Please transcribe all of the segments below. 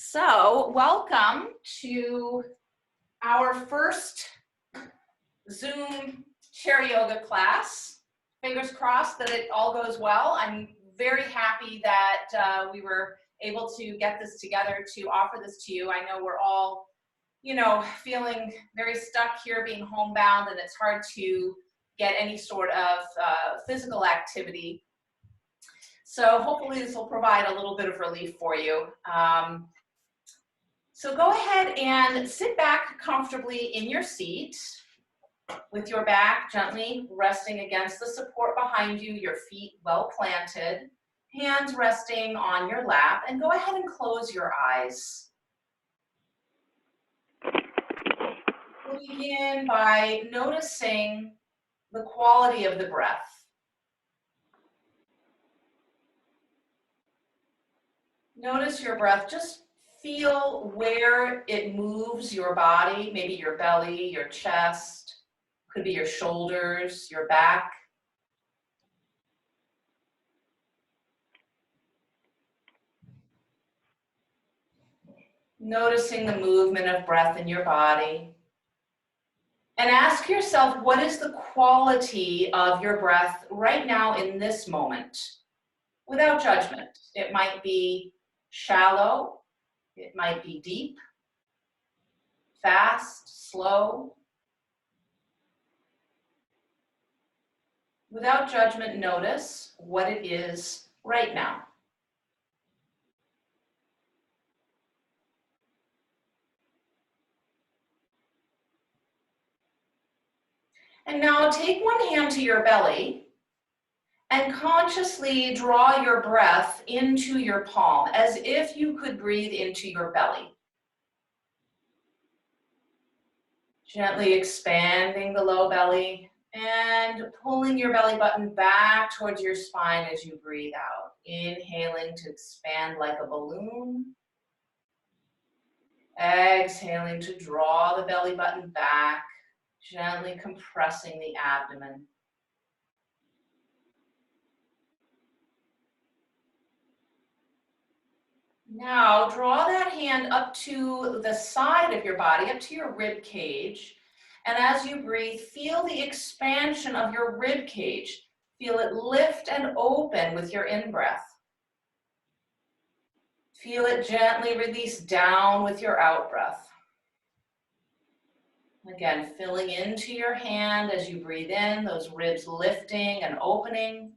So, welcome to our first Zoom chair yoga class. Fingers crossed that it all goes well. I'm very happy that we were able to get this together to offer this to you. I know we're all, feeling very stuck here being homebound, and it's hard to get any sort of physical activity. So hopefully this will provide a little bit of relief for you. So go ahead and sit back comfortably in your seat with your back gently resting against the support behind you, your feet well planted, hands resting on your lap, and go ahead and close your eyes. We'll begin by noticing the quality of the breath. Notice your breath. Just feel where it moves your body, maybe your belly, your chest, could be your shoulders, your back. Noticing the movement of breath in your body. And ask yourself, what is the quality of your breath right now in this moment? Without judgment. It might be shallow, it might be deep, fast, slow. Without judgment, notice what it is right now. And now take one hand to your belly and consciously draw your breath into your palm as if you could breathe into your belly. Gently expanding the low belly and pulling your belly button back towards your spine as you breathe out. Inhaling to expand like a balloon. Exhaling to draw the belly button back, gently compressing the abdomen. Now draw that hand up to the side of your body, up to your rib cage. And as you breathe, feel the expansion of your rib cage. Feel it lift and open with your in-breath. Feel it gently release down with your out-breath. Again, filling into your hand as you breathe in, those ribs lifting and opening.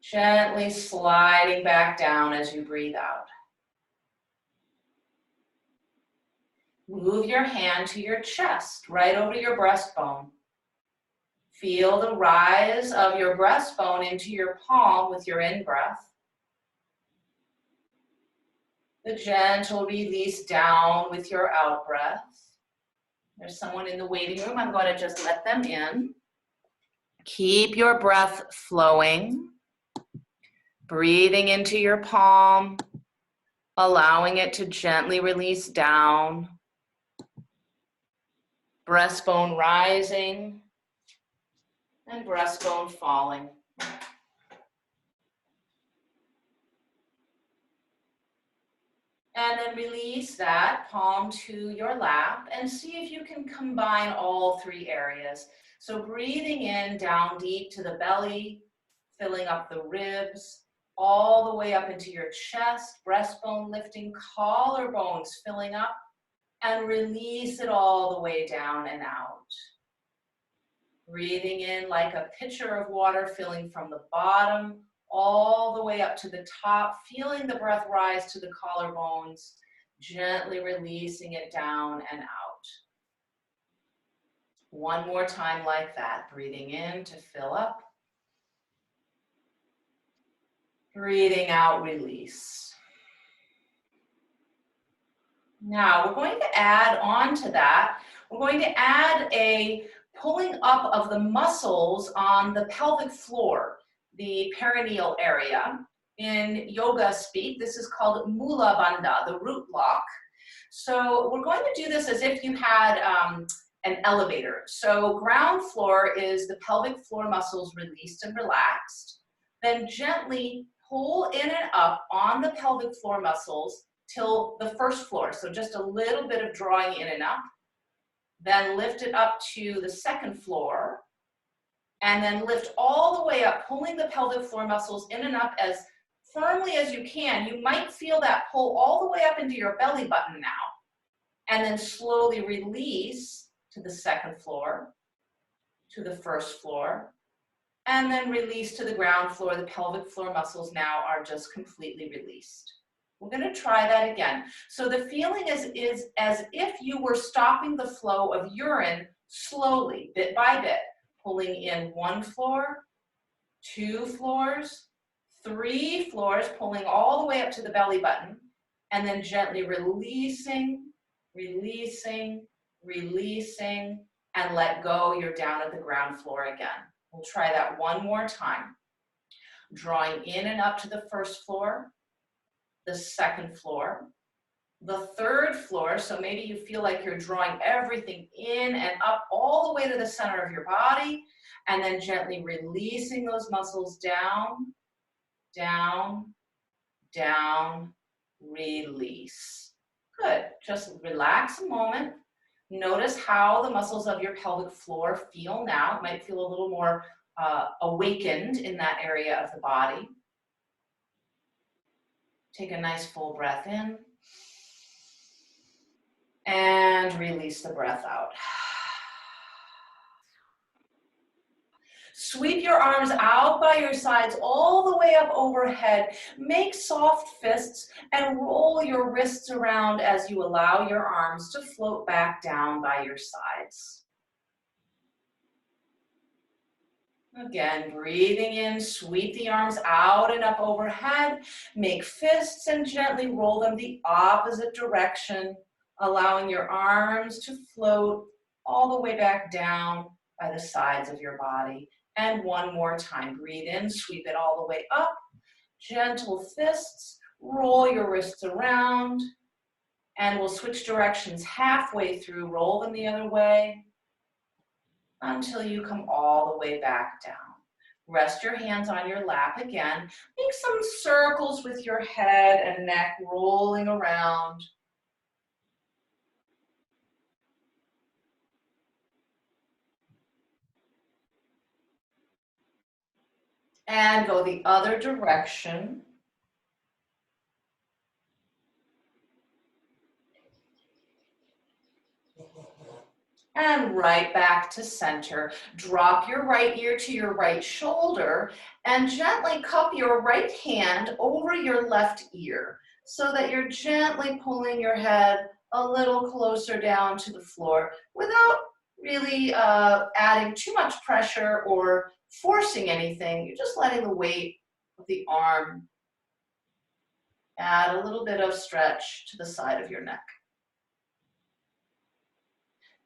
Gently sliding back down as you breathe out. Move your hand to your chest, right over your breastbone. Feel the rise of your breastbone into your palm with your in-breath. The gentle release down with your out-breath. There's someone in the waiting room. I'm going to just let them in. Keep your breath flowing. Breathing into your palm, allowing it to gently release down. Breastbone rising and breastbone falling. And then release that palm to your lap and see if you can combine all three areas. So breathing in down deep to the belly, filling up the ribs, all the way up into your chest, breastbone lifting, collarbones filling up, and release it all the way down and out. Breathing in like a pitcher of water, filling from the bottom all the way up to the top, feeling the breath rise to the collarbones, gently releasing it down and out. One more time like that, breathing in to fill up. Breathing out, release. Now we're going to add on to that, we're going to add a pulling up of the muscles on the pelvic floor, the perineal area. In yoga speak, this is called Mula Bandha, the root lock. So we're going to do this as if you had an elevator. So ground floor is the pelvic floor muscles released and relaxed. Then gently pull in and up on the pelvic floor muscles till the first floor. So just a little bit of drawing in and up. Then lift it up to the second floor. And then lift all the way up, pulling the pelvic floor muscles in and up as firmly as you can. You might feel that pull all the way up into your belly button now. And then slowly release to the second floor, to the first floor, and then release to the ground floor. The pelvic floor muscles now are just completely released. We're going to try that again. So the feeling is as if you were stopping the flow of urine slowly, bit by bit, pulling in 1 floor, 2 floors, 3 floors, pulling all the way up to the belly button, and then gently releasing, releasing, releasing, and let go. You're down at the ground floor again. We'll try that one more time. Drawing in and up to the first floor, the second floor, the third floor. So maybe you feel like you're drawing everything in and up all the way to the center of your body, and then gently releasing those muscles down, down, down, release. Good. Just relax a moment. Notice how the muscles of your pelvic floor feel now. It might feel a little more awakened in that area of the body. Take a nice full breath in and release the breath out. Sweep your arms out by your sides all the way up overhead. Make soft fists and roll your wrists around as you allow your arms to float back down by your sides. Again, breathing in, sweep the arms out and up overhead. Make fists and gently roll them the opposite direction, allowing your arms to float all the way back down by the sides of your body. And one more time, breathe in, sweep it all the way up. Gentle fists, roll your wrists around, and we'll switch directions halfway through, roll them the other way until you come all the way back down. Rest your hands on your lap again. Make some circles with your head and neck rolling around. And go the other direction. And right back to center. Drop your right ear to your right shoulder and gently cup your right hand over your left ear so that you're gently pulling your head a little closer down to the floor without really adding too much pressure or forcing anything. You're just letting the weight of the arm add a little bit of stretch to the side of your neck.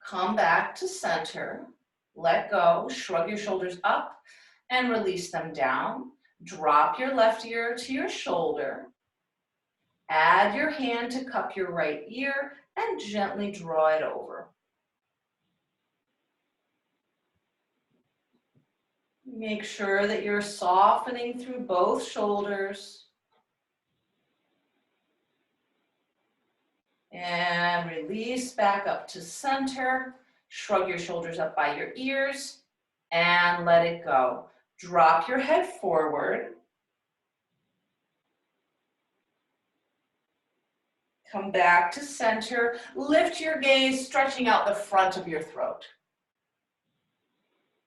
Come back to center, let go, shrug your shoulders up and release them down. Drop your left ear to your shoulder. Add your hand to cup your right ear and gently draw it over. Make sure that you're softening through both shoulders. And release back up to center. Shrug your shoulders up by your ears and let it go. Drop your head forward. Come back to center. Lift your gaze, stretching out the front of your throat.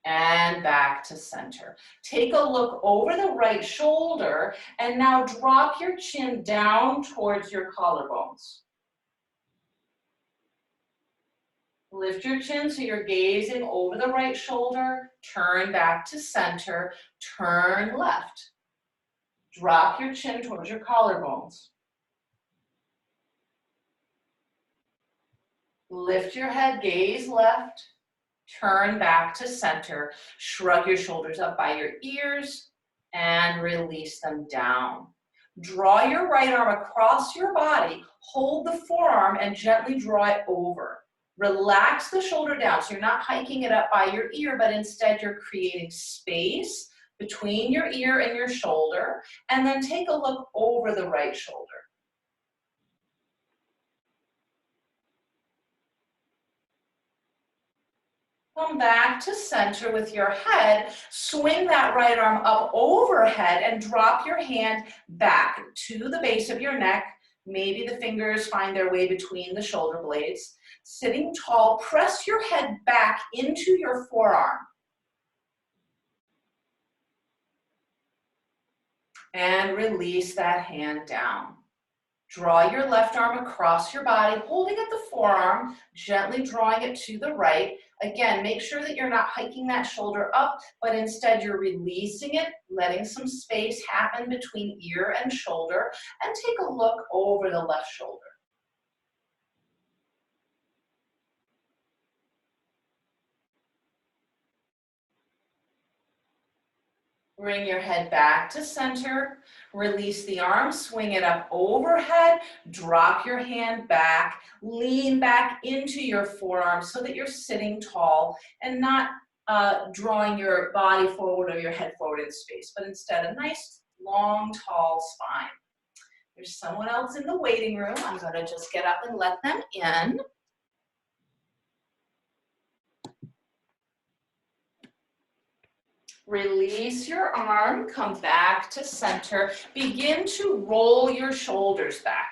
And back to center. Take a look over the right shoulder and now drop your chin down towards your collarbones. Lift your chin so you're gazing over the right shoulder. Turn back to center. Turn left. Drop your chin towards your collarbones. Lift your head, gaze left. Turn back to center. Shrug your shoulders up by your ears and release them down. Draw your right arm across your body. Hold the forearm and gently draw it over. Relax the shoulder down, so you're not hiking it up by your ear, but instead you're creating space between your ear and your shoulder, and then take a look over the right shoulder. Come back to center with your head. Swing that right arm up overhead and drop your hand back to the base of your neck. Maybe the fingers find their way between the shoulder blades. Sitting tall, press your head back into your forearm. And release that hand down. Draw your left arm across your body, holding at the forearm, gently drawing it to the right. Again, make sure that you're not hiking that shoulder up, but instead you're releasing it, letting some space happen between ear and shoulder, and take a look over the left shoulder. Bring your head back to center, release the arm, swing it up overhead, drop your hand back, lean back into your forearm so that you're sitting tall and not drawing your body forward or your head forward in space, but instead a nice, long, tall spine. There's someone else in the waiting room. I'm gonna just get up and let them in. Release your arm, come back to center. Begin to roll your shoulders back.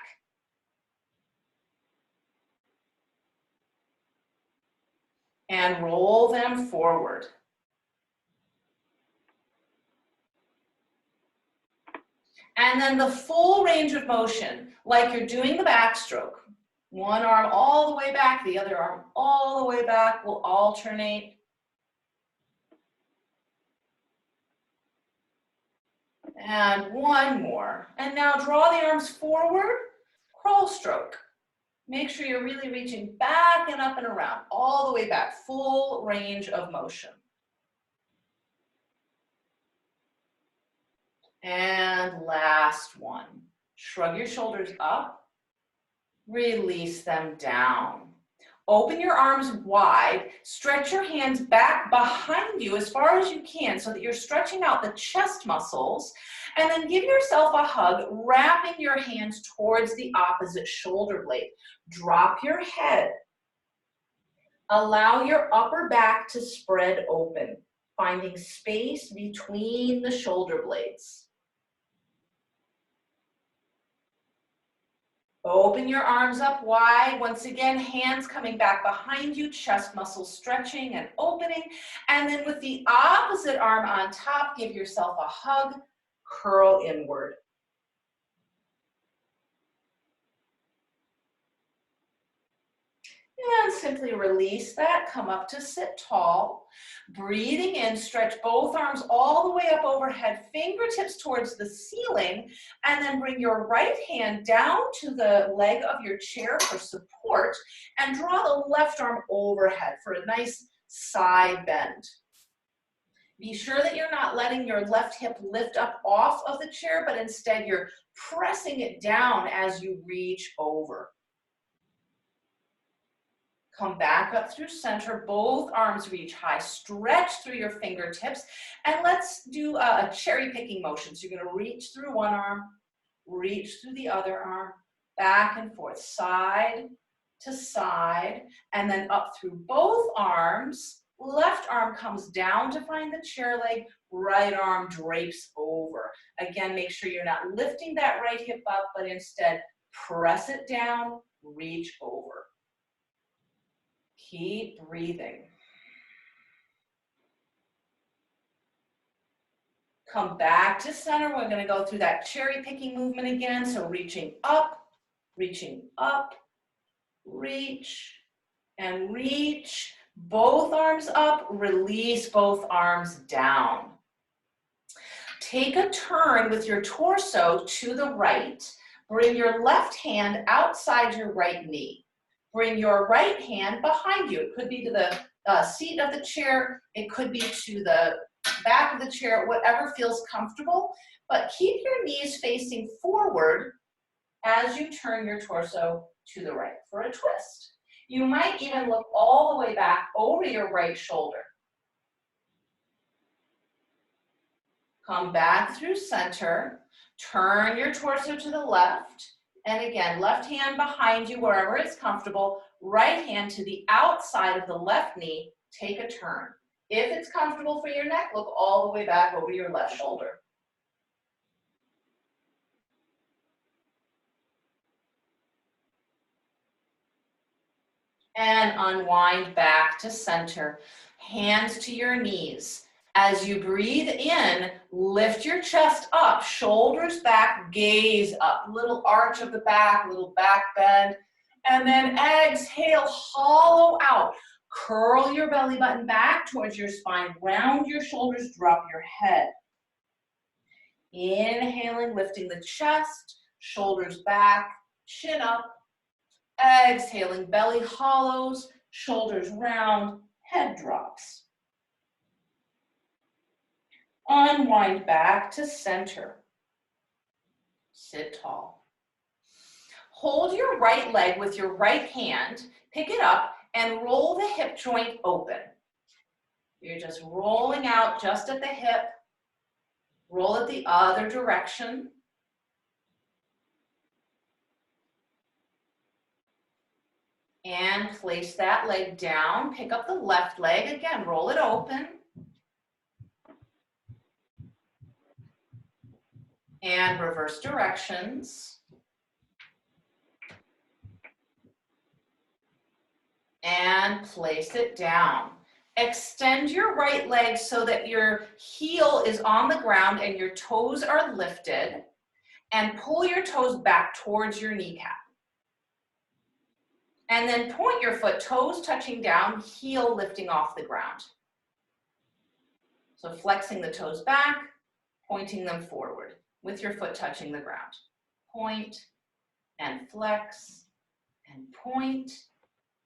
And roll them forward. And then the full range of motion, like you're doing the backstroke. One arm all the way back, the other arm all the way back, will alternate. And one more. And now draw the arms forward, crawl stroke. Make sure you're really reaching back and up and around, all the way back, full range of motion. And last one. Shrug your shoulders up, release them down. Open your arms wide, stretch your hands back behind you as far as you can so that you're stretching out the chest muscles, and then give yourself a hug, wrapping your hands towards the opposite shoulder blade. Drop your head. Allow your upper back to spread open, finding space between the shoulder blades. Open your arms up wide. Once again, hands coming back behind you, chest muscles stretching and opening. And then with the opposite arm on top, give yourself a hug, curl inward. And simply release that, come up to sit tall. Breathing in, stretch both arms all the way up overhead, fingertips towards the ceiling, and then bring your right hand down to the leg of your chair for support, and draw the left arm overhead for a nice side bend. Be sure that you're not letting your left hip lift up off of the chair, but instead you're pressing it down as you reach over. Come back up through center, both arms reach high, stretch through your fingertips, and let's do a cherry picking motion. So you're gonna reach through one arm, reach through the other arm, back and forth, side to side, and then up through both arms. Left arm comes down to find the chair leg, right arm drapes over. Again, make sure you're not lifting that right hip up, but instead press it down, reach over. Keep breathing. Come back to center. We're going to go through that cherry picking movement again. So reaching up, reach, and reach. Both arms up, release both arms down. Take a turn with your torso to the right. Bring your left hand outside your right knee. Bring your right hand behind you. It could be to the seat of the chair. It could be to the back of the chair, whatever feels comfortable. But keep your knees facing forward as you turn your torso to the right for a twist. You might even look all the way back over your right shoulder. Come back through center, turn your torso to the left, and again, left hand behind you wherever it's comfortable, right hand to the outside of the left knee, take a turn. If it's comfortable for your neck, look all the way back over your left shoulder. And unwind back to center. Hands to your knees. As you breathe in, lift your chest up, shoulders back, gaze up. Little arch of the back, little back bend. And then exhale, hollow out. Curl your belly button back towards your spine. Round your shoulders, drop your head. Inhaling, lifting the chest, shoulders back, chin up. Exhaling, belly hollows, shoulders round, head drops. Unwind back to center. Sit tall. Hold your right leg with your right hand, pick it up, and roll the hip joint open. You're just rolling out just at the hip. Roll it the other direction. And place that leg down. Pick up the left leg. Again, roll it open. And reverse directions. And place it down. Extend your right leg so that your heel is on the ground and your toes are lifted. And pull your toes back towards your kneecap. And then point your foot, toes touching down, heel lifting off the ground. So flexing the toes back, pointing them forward with your foot touching the ground. Point and flex and point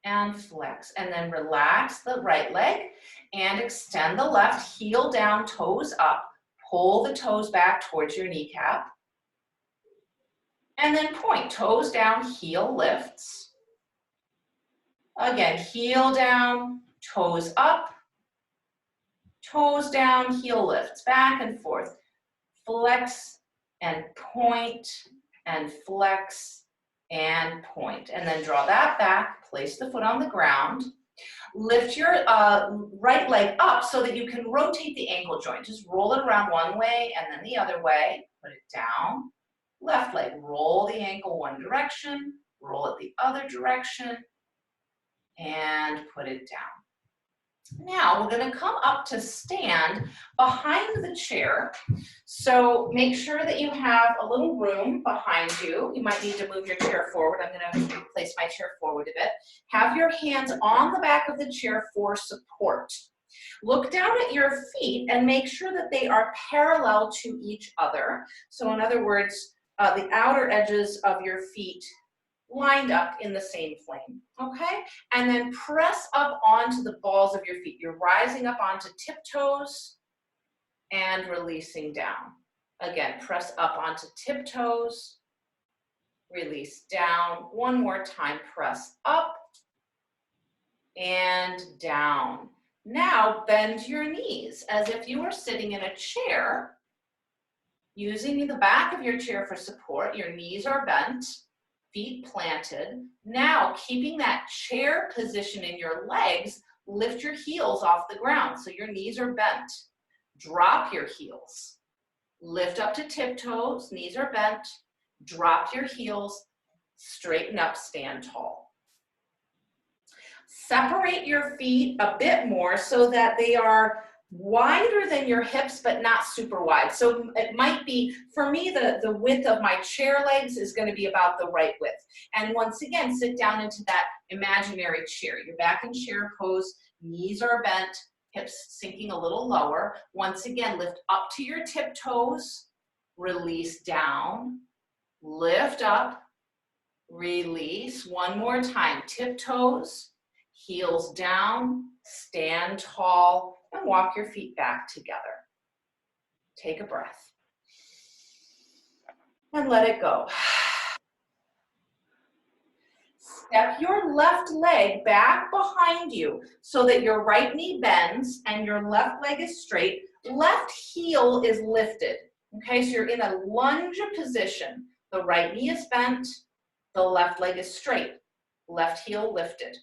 and flex. And then relax the right leg and extend the left, heel down, toes up. Pull the toes back towards your kneecap. And then point, toes down, heel lifts. Again, heel down, toes up, toes down, heel lifts, back and forth. Flex and point and flex and point. And then draw that back, place the foot on the ground. Lift your right leg up so that you can rotate the ankle joint. Just roll it around one way and then the other way. Put it down. Left leg, roll the ankle one direction, roll it the other direction, and put it down. Now we're going to come up to stand behind the chair. So make sure that you have a little room behind you. You might need to move your chair forward. I'm going to place my chair forward a bit. Have your hands on the back of the chair for support. Look down at your feet and make sure that they are parallel to each other. So in other words, the outer edges of your feet lined up in the same plane, okay? And then press up onto the balls of your feet. You're rising up onto tiptoes and releasing down. Again, press up onto tiptoes, release down. One more time, press up and down. Now bend your knees as if you were sitting in a chair, using the back of your chair for support. Your knees are bent. Feet planted. Now, keeping that chair position in your legs, lift your heels off the ground so your knees are bent. Drop your heels. Lift up to tiptoes, knees are bent. Drop your heels, straighten up, stand tall. Separate your feet a bit more so that they are wider than your hips, but not super wide. So it might be, for me, the width of my chair legs is going to be about the right width. And once again, sit down into that imaginary chair. You're back in chair pose, knees are bent, hips sinking a little lower. Once again, lift up to your tiptoes, release down, lift up, release. One more time, tiptoes, heels down, stand tall, and walk your feet back together. Take a breath. And let it go. Step your left leg back behind you so that your right knee bends and your left leg is straight. left heel is lifted. Okay, so you're in a lunge position. The right knee is bent, the left leg is straight, left heel lifted.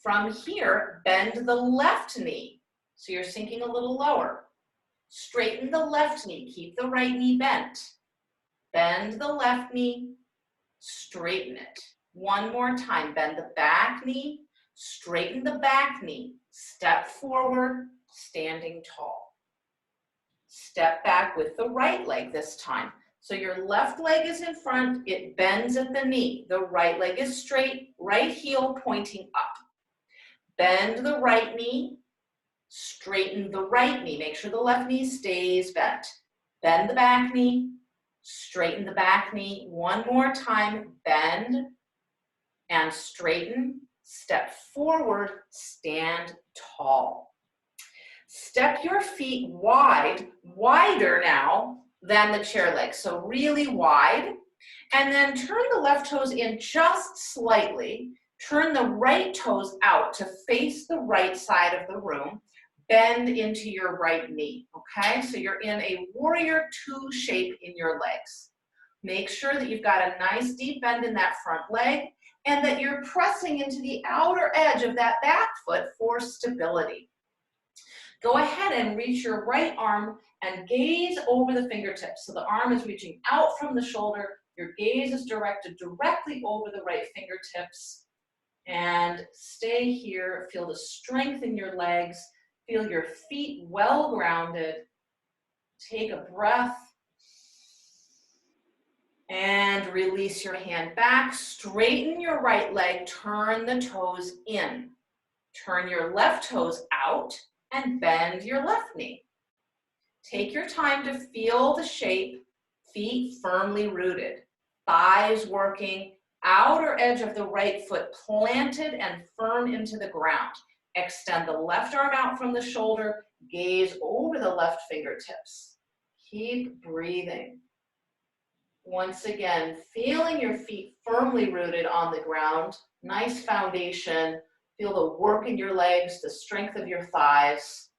From here, bend the left knee. So you're sinking a little lower. Straighten the left knee, keep the right knee bent. Bend the left knee, straighten it. One more time, bend the back knee, straighten the back knee, step forward, standing tall. Step back with the right leg this time. So your left leg is in front, it bends at the knee. The right leg is straight, right heel pointing up. Bend the right knee, straighten the right knee. Make sure the left knee stays bent. Bend the back knee, straighten the back knee. One more time, bend and straighten. Step forward, stand tall. Step your feet wide, wider now than the chair legs. So really wide. And then turn the left toes in just slightly. Turn the right toes out to face the right side of the room. Bend into your right knee, okay? So you're in a warrior two shape in your legs. Make sure that you've got a nice deep bend in that front leg and that you're pressing into the outer edge of that back foot for stability. Go ahead and reach your right arm and gaze over the fingertips. So the arm is reaching out from the shoulder. Your gaze is directed directly over the right fingertips. And stay here. Feel the strength in your legs. Feel your feet well grounded. Take a breath. And release your hand back. Straighten your right leg. Turn the toes in. Turn your left toes out and bend your left knee. Take your time to feel the shape. Feet firmly rooted. Thighs working. Outer edge of the right foot planted and firm into the ground. Extend the left arm out from the shoulder. Gaze over the left fingertips. Keep breathing. Once again, feeling your feet firmly rooted on the ground. Nice foundation. Feel the work in your legs, the strength of your thighs.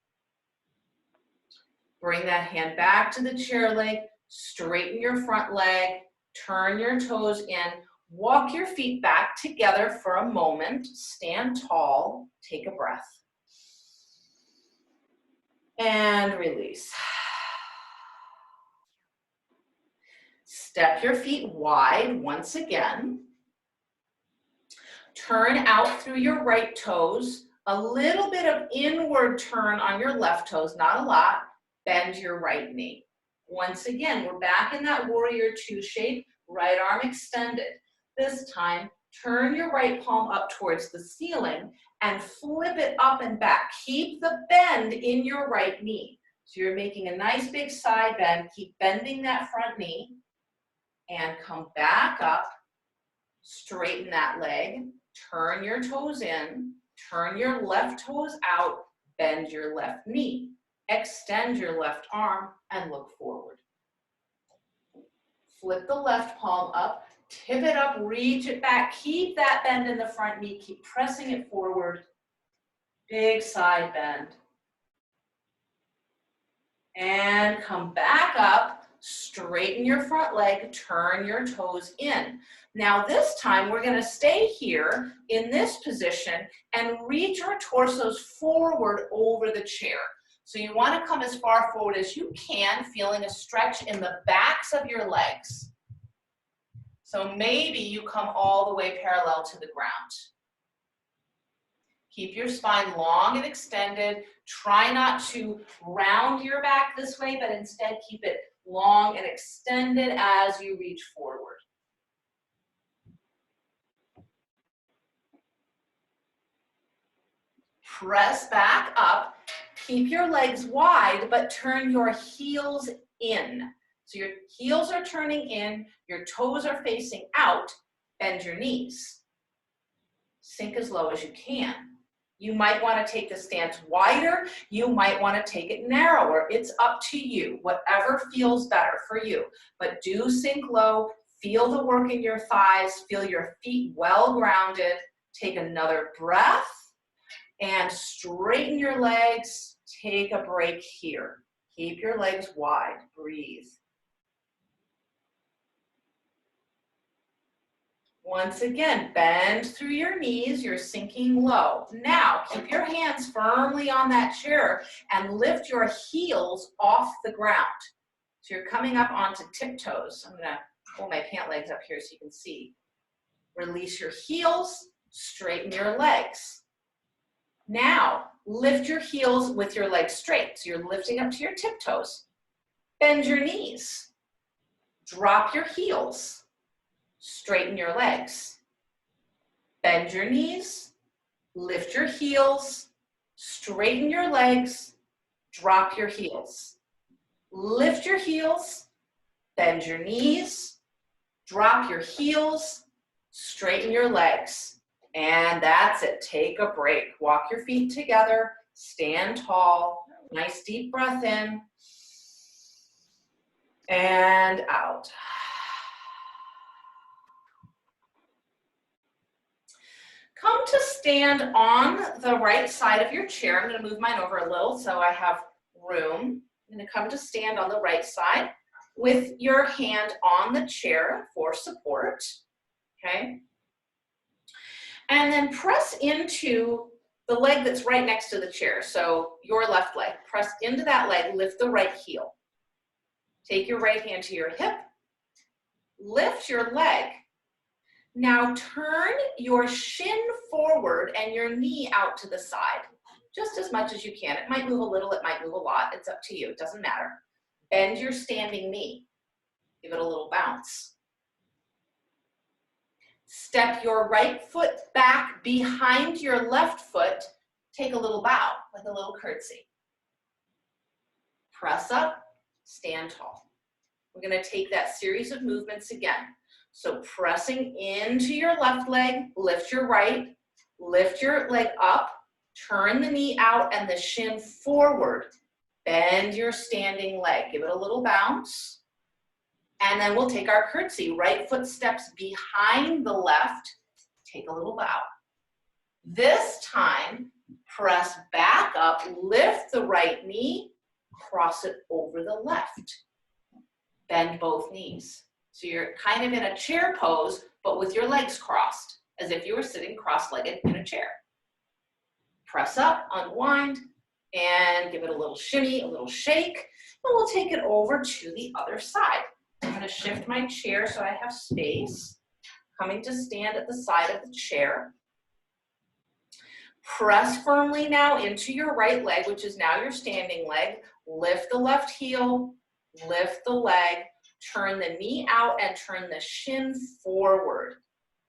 Bring that hand back to the chair leg. Straighten your front leg. Turn your toes in. Walk your feet back together for a moment. Stand tall. Take a breath. And release. Step your feet wide once again. Turn out through your right toes. A little bit of inward turn on your left toes, not a lot. Bend your right knee. Once again, we're back in that warrior two shape. Right arm extended. This time, turn your right palm up towards the ceiling and flip it up and back. Keep the bend in your right knee. So you're making a nice big side bend. Keep bending that front knee and come back up. Straighten that leg. Turn your toes in. Turn your left toes out. Bend your left knee. Extend your left arm and look forward. Flip the left palm up. Tip it up, reach it back. Keep that bend in the front knee. Keep pressing it forward. Big side bend. And come back up. Straighten your front leg. Turn your toes in. Now this time we're going to stay here in this position and reach our torsos forward over the chair. So you want to come as far forward as you can, feeling a stretch in the backs of your legs. So maybe you come all the way parallel to the ground. Keep your spine long and extended. Try not to round your back this way, but instead keep it long and extended as you reach forward. Press back up. Keep your legs wide, but turn your heels in. So your heels are turning in, your toes are facing out, bend your knees. Sink as low as you can. You might want to take the stance wider, you might want to take it narrower. It's up to you, whatever feels better for you. But do sink low, feel the work in your thighs, feel your feet well grounded. Take another breath and straighten your legs. Take a break here. Keep your legs wide. Breathe. Once again, bend through your knees. You're sinking low. Now, keep your hands firmly on that chair and lift your heels off the ground. So you're coming up onto tiptoes. I'm going to pull my pant legs up here so you can see. Release your heels, straighten your legs. Now, lift your heels with your legs straight. So you're lifting up to your tiptoes. Bend your knees. Drop your heels. Straighten your legs. Bend your knees. Lift your heels. Straighten your legs. Drop your heels. Lift your heels. Bend your knees. Drop your heels. Straighten your legs. And that's it. Take a break. Walk your feet together. Stand tall. Nice deep breath in. And out. Come to stand on the right side of your chair. I'm going to move mine over a little so I have room. I'm going to come to stand on the right side with your hand on the chair for support. Okay? And then press into the leg that's right next to the chair. So your left leg. Press into that leg. Lift the right heel. Take your right hand to your hip. Lift your leg. Now turn your shin forward and your knee out to the side, just as much as you can. It might move a little, it might move a lot. It's up to you, it doesn't matter. Bend your standing knee. Give it a little bounce. Step your right foot back behind your left foot. Take a little bow with a little curtsy. Press up, stand tall. We're going to take that series of movements again. So pressing into your left leg, lift your right, lift your leg up, turn the knee out and the shin forward. Bend your standing leg. Give it a little bounce. And then we'll take our curtsy. Right foot steps behind the left. Take a little bow. This time, press back up, lift the right knee, cross it over the left. Bend both knees. So you're kind of in a chair pose, but with your legs crossed, as if you were sitting cross-legged in a chair. Press up, unwind, and give it a little shimmy, a little shake, and we'll take it over to the other side. I'm going to shift my chair so I have space. Coming to stand at the side of the chair. Press firmly now into your right leg, which is now your standing leg. Lift the left heel, lift the leg. Turn the knee out and turn the shin forward.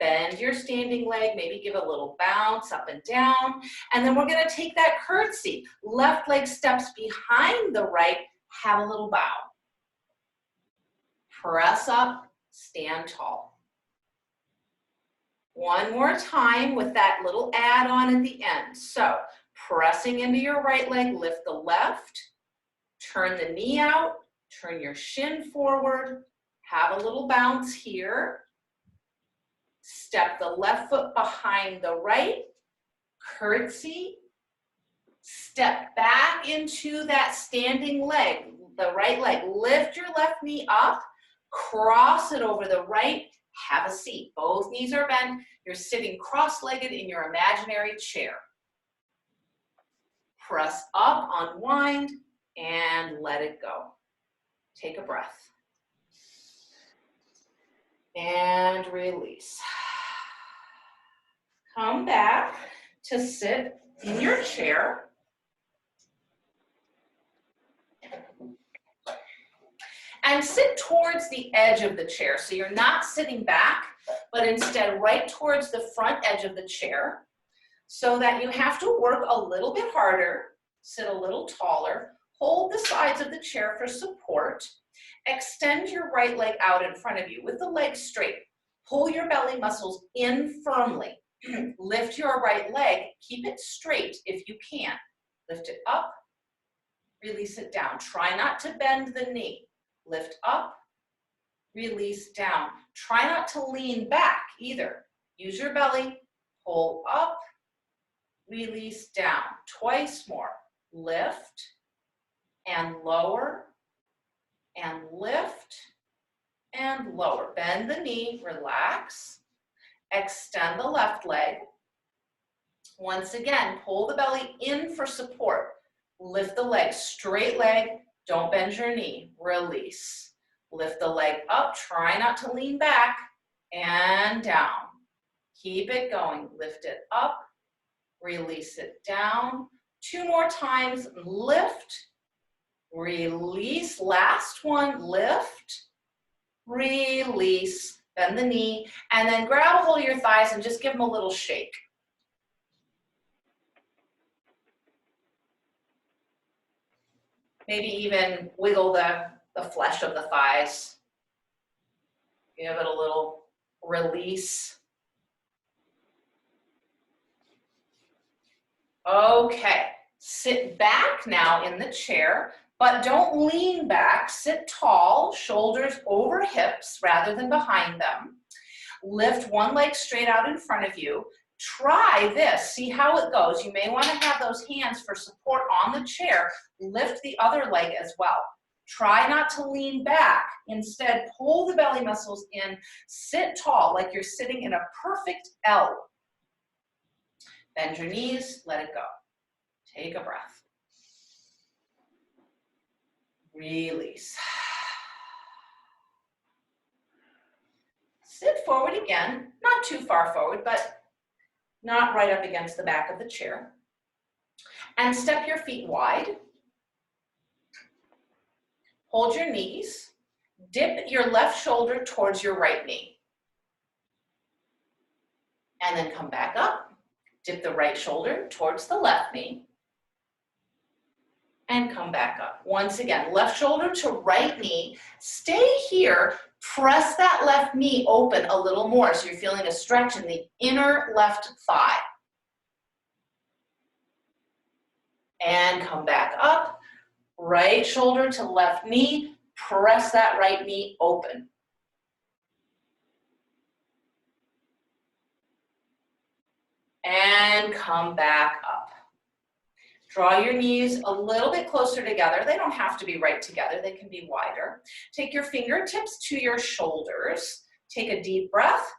Bend your standing leg, maybe give a little bounce up and down. And then we're going to take that curtsy. Left leg steps behind the right, have a little bow. Press up, stand tall. One more time with that little add-on at the end. So pressing into your right leg, lift the left, turn the knee out, turn your shin forward, have a little bounce here. Step the left foot behind the right, curtsy. Step back into that standing leg, the right leg. Lift your left knee up, cross it over the right, have a seat. Both knees are bent. You're sitting cross-legged in your imaginary chair. Press up, unwind, and let it go. Take a breath. And release. Come back to sit in your chair. And sit towards the edge of the chair. So you're not sitting back, but instead right towards the front edge of the chair, so that you have to work a little bit harder, sit a little taller, hold the sides of the chair for support, extend your right leg out in front of you with the legs straight. Pull your belly muscles in firmly. Lift your right leg, keep it straight if you can. Lift it up, release it down. Try not to bend the knee. Lift up, release down. Try not to lean back either. Use your belly, pull up, release down. Twice more. lift, and lower, and lift, and lower. Bend the knee, relax. Extend the left leg. Once again, pull the belly in for support. Lift the leg, straight leg, don't bend your knee, release. Lift the leg up, try not to lean back, and down. Keep it going, lift it up, release it down. 2 more times, lift, release, last one, lift, release, bend the knee, and then grab a hold of your thighs and just give them a little shake. Maybe even wiggle the flesh of the thighs. Give it a little release. Okay, sit back now in the chair, but don't lean back. Sit tall, shoulders over hips rather than behind them. Lift one leg straight out in front of you. Try this, see how it goes. You may want to have those hands for support on the chair. Lift the other leg as well. Try not to lean back. Instead, pull the belly muscles in. Sit tall like you're sitting in a perfect L. Bend your knees, let it go. Take a breath. Release. Sit forward again, not too far forward, but not right up against the back of the chair. And step your feet wide. Hold your knees. Dip your left shoulder towards your right knee. And then come back up. Dip the right shoulder towards the left knee. And come back up. Once again, left shoulder to right knee. Stay here. Press that left knee open a little more so you're feeling a stretch in the inner left thigh. And come back up. Right shoulder to left knee. Press that right knee open. And come back up. Draw your knees a little bit closer together. They don't have to be right together. They can be wider. Take your fingertips to your shoulders. Take a deep breath.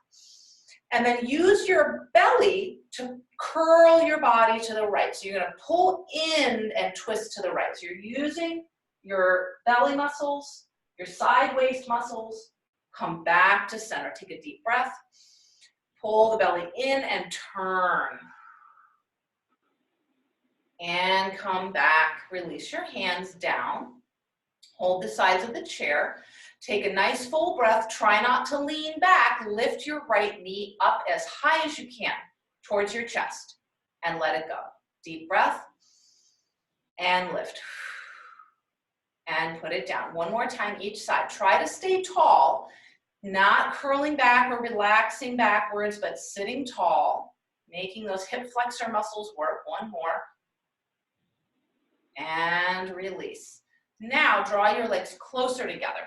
And then use your belly to curl your body to the right. So you're going to pull in and twist to the right. So you're using your belly muscles, your side waist muscles. Come back to center. Take a deep breath. Pull the belly in and turn. And come back. Release your hands down. Hold the sides of the chair. Take a nice full breath. Try not to lean back. Lift your right knee up as high as you can towards your chest and let it go. Deep breath and lift. And put it down. One more time each side. Try to stay tall, not curling back or relaxing backwards, but sitting tall, making those hip flexor muscles work. One more. And release. Now draw your legs closer together.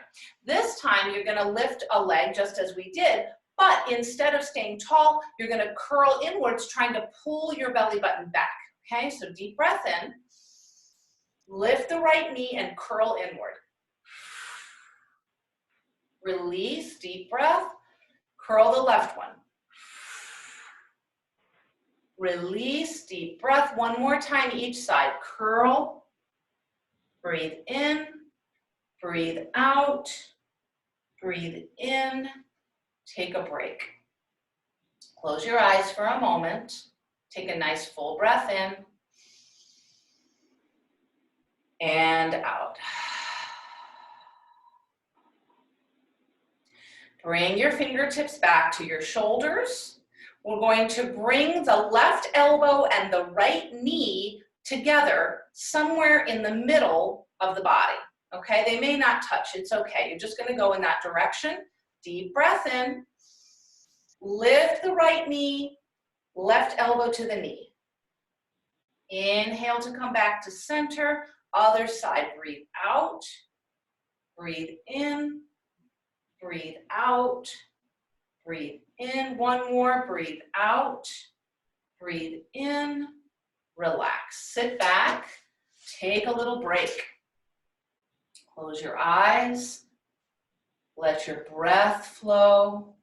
This time you're going to lift a leg just as we did, but instead of staying tall, you're going to curl inwards, trying to pull your belly button back. Okay, so deep breath in. Lift the right knee and curl inward. Release, deep breath. Curl the left one. Release, deep breath. One more time each side. Curl. Breathe in. Breathe out. Breathe in. Take a break. Close your eyes for a moment. Take a nice full breath in. And out. Bring your fingertips back to your shoulders. We're going to bring the left elbow and the right knee together somewhere in the middle of the body. Okay, they may not touch, it's okay. You're just going to go in that direction. Deep breath in. Lift the right knee, left elbow to the knee. Inhale to come back to center. Other side, breathe out. Breathe in. Breathe out. Breathe in. One more. Breathe out. Breathe in. Relax. Sit back. Take a little break. Close your eyes. Let your breath flow.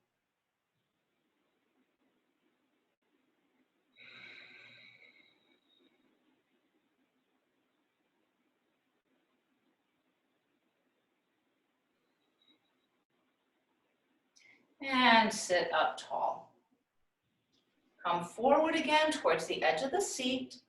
And sit up tall. Come forward again towards the edge of the seat.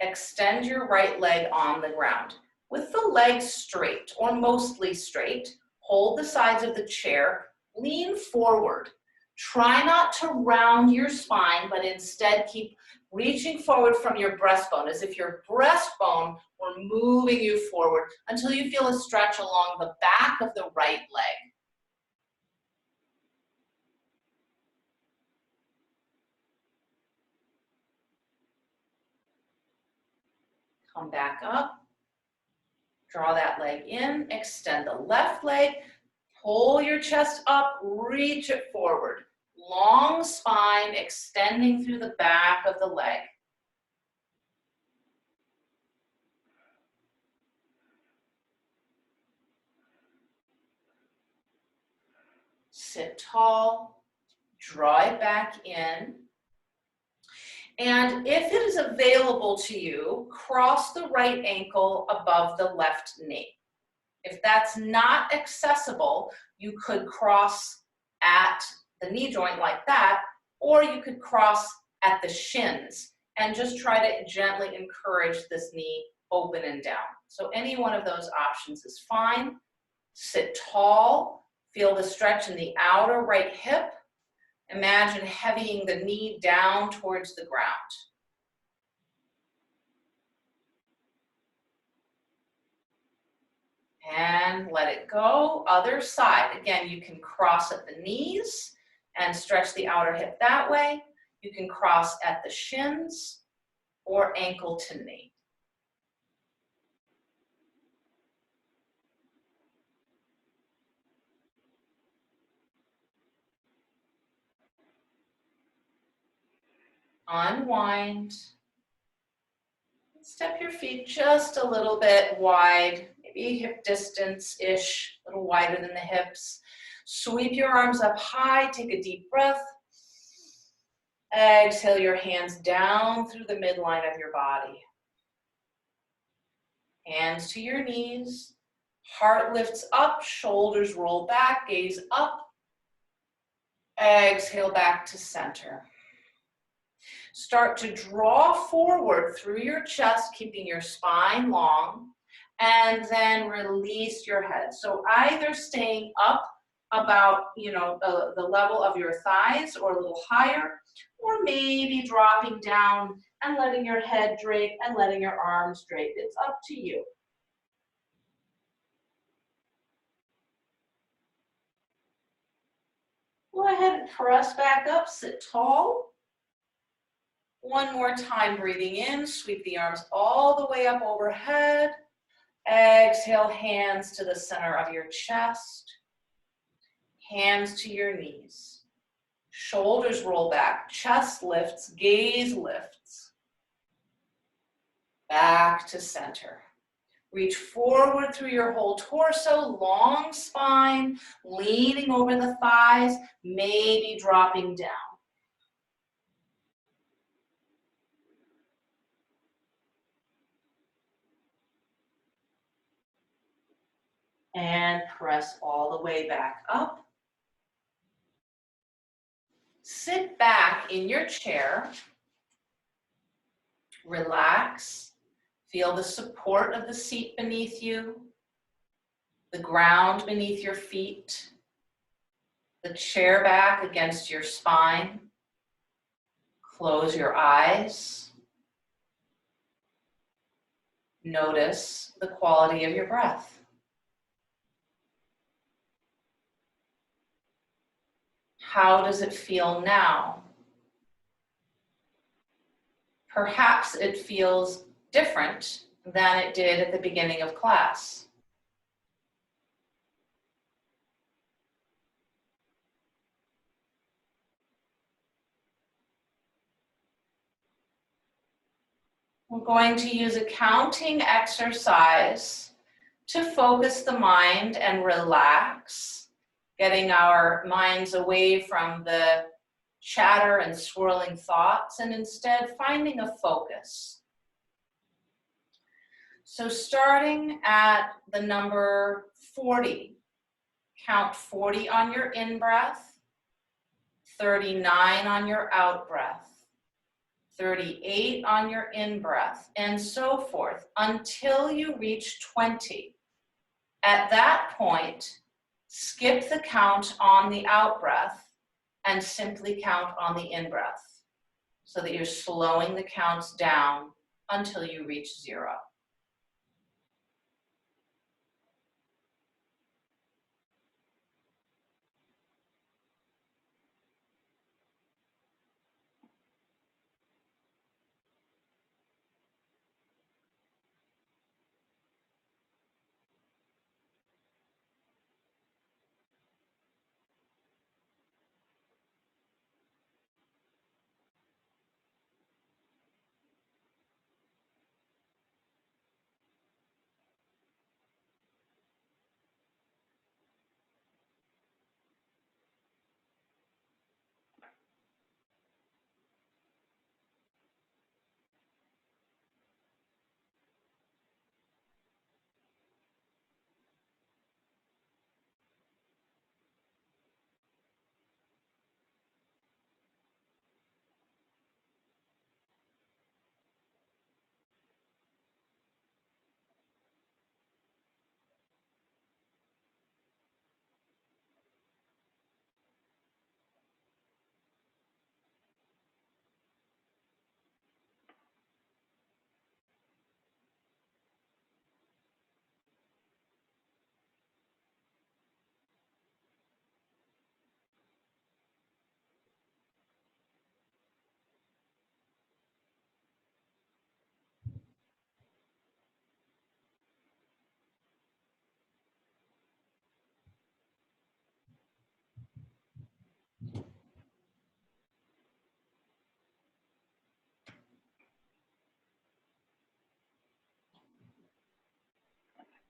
Extend your right leg on the ground. With the legs straight or mostly straight, hold the sides of the chair, lean forward. Try not to round your spine, but instead keep reaching forward from your breastbone as if your breastbone were moving you forward until you feel a stretch along the back of the right leg. Come back up. Draw that leg in, extend the left leg, pull your chest up, reach it forward. Long spine extending through the back of the leg. Sit tall, draw it back in. And if it is available to you, cross the right ankle above the left knee. If that's not accessible, you could cross at the knee joint like that, or you could cross at the shins and just try to gently encourage this knee open and down. So any one of those options is fine. Sit tall, feel the stretch in the outer right hip. Imagine heavying the knee down towards the ground. And let it go. Other side. Again, you can cross at the knees and stretch the outer hip that way. You can cross at the shins or ankle to knee. Unwind. Step your feet just a little bit wide, maybe hip distance-ish, a little wider than the hips. Sweep your arms up high, take a deep breath. Exhale your hands down through the midline of your body. Hands to your knees. Heart lifts up, shoulders roll back, gaze up. Exhale back to center. Start to draw forward through your chest, keeping your spine long, and then release your head. So either staying up about, the level of your thighs or a little higher, or maybe dropping down and letting your head drape and letting your arms drape. It's up to you. Go ahead and press back up, sit tall. One more time, breathing in, sweep the arms all the way up overhead. Exhale, hands to the center of your chest. Hands to your knees. Shoulders roll back, chest lifts, gaze lifts. Back to center. Reach forward through your whole torso, long spine, leaning over the thighs, maybe dropping down. And press all the way back up. Sit back in your chair. Relax. Feel the support of the seat beneath you, the ground beneath your feet, the chair back against your spine. Close your eyes. Notice the quality of your breath. How does it feel now? Perhaps it feels different than it did at the beginning of class. We're going to use a counting exercise to focus the mind and relax, getting our minds away from the chatter and swirling thoughts and instead finding a focus. So starting at the number 40, count 40 on your in-breath, 39 on your out-breath, 38 on your in-breath, and so forth until you reach 20. At that point, skip the count on the out-breath and simply count on the in-breath so that you're slowing the counts down until you reach 0.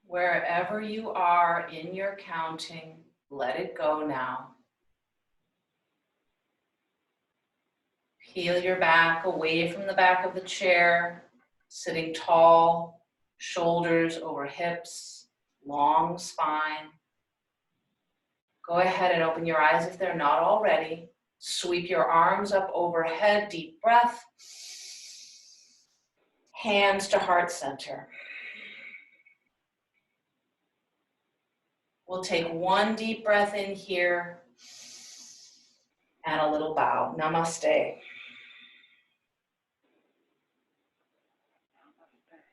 Wherever you are in your counting, let it go now. Peel your back away from the back of the chair, sitting tall, shoulders over hips, long spine. Go ahead and open your eyes if they're not already. Sweep your arms up overhead, deep breath. Hands to heart center. We'll take one deep breath in here and a little bow. Namaste.